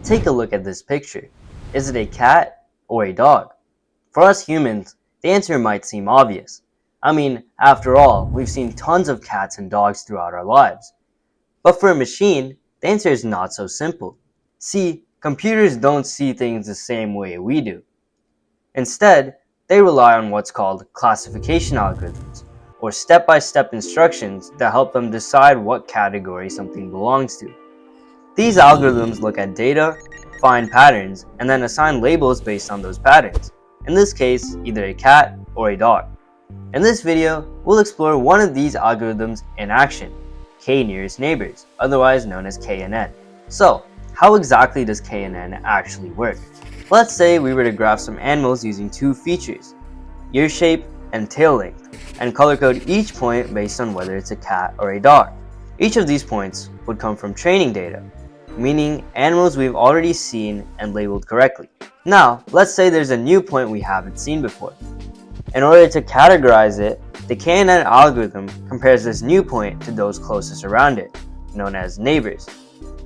Take a look at this picture. Is it a cat or a dog? For us humans, the answer might seem obvious. I mean, after all, we've seen tons of cats and dogs throughout our lives. But for a machine, the answer is not so simple. See, computers don't see things the same way we do. Instead, they rely on what's called classification algorithms, or step-by-step instructions that help them decide what category something belongs to. These algorithms look at data, find patterns, and then assign labels based on those patterns. In this case, either a cat or a dog. In this video, we'll explore one of these algorithms in action, k-nearest neighbors, otherwise known as KNN. So, how exactly does KNN actually work? Let's say we were to graph some animals using two features, ear shape and tail length, and color code each point based on whether it's a cat or a dog. Each of these points would come from training data, meaning animals we've already seen and labeled correctly. Now, let's say there's a new point we haven't seen before. In order to categorize it, the KNN algorithm compares this new point to those closest around it, known as neighbors.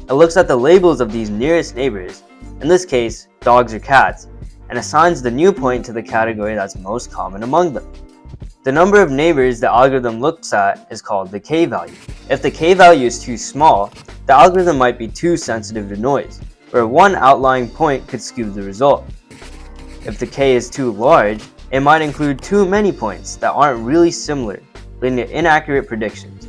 It looks at the labels of these nearest neighbors, in this case, dogs or cats, and assigns the new point to the category that's most common among them. The number of neighbors the algorithm looks at is called the k-value. If the k-value is too small, the algorithm might be too sensitive to noise, where one outlying point could skew the result. If the k is too large, it might include too many points that aren't really similar, leading to inaccurate predictions.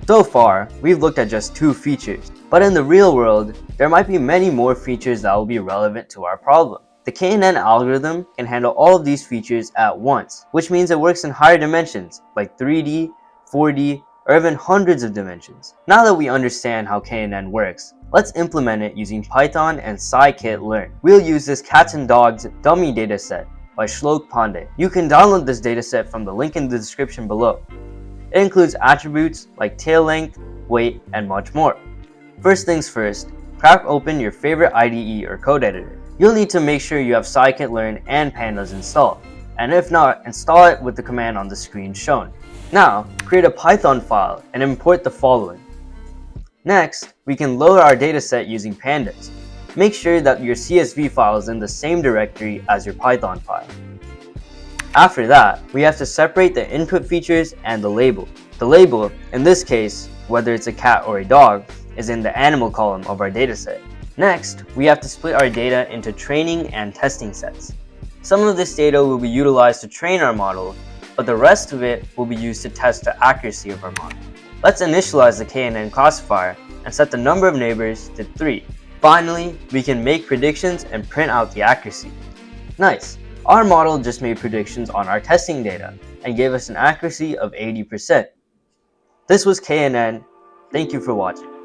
So far, we've looked at just two features, but in the real world, there might be many more features that will be relevant to our problem. The KNN algorithm can handle all of these features at once, which means it works in higher dimensions, like 3D, 4D, or even hundreds of dimensions. Now that we understand how KNN works, let's implement it using Python and scikit-learn. We'll use this cats and dogs dummy dataset by Shlok Pandey. You can download this dataset from the link in the description below. It includes attributes like tail length, weight, and much more. First things first, crack open your favorite IDE or code editor. You'll need to make sure you have scikit-learn and pandas installed, and if not, install it with the command on the screen shown. Now, create a Python file and import the following. Next, we can load our dataset using pandas. Make sure that your CSV file is in the same directory as your Python file. After that, we have to separate the input features and the label. The label, in this case, whether it's a cat or a dog, is in the animal column of our dataset. Next, we have to split our data into training and testing sets. Some of this data will be utilized to train our model, but the rest of it will be used to test the accuracy of our model. Let's initialize the KNN classifier and set the number of neighbors to 3. Finally, we can make predictions and print out the accuracy. Nice! Our model just made predictions on our testing data and gave us an accuracy of 80%. This was KNN. Thank you for watching.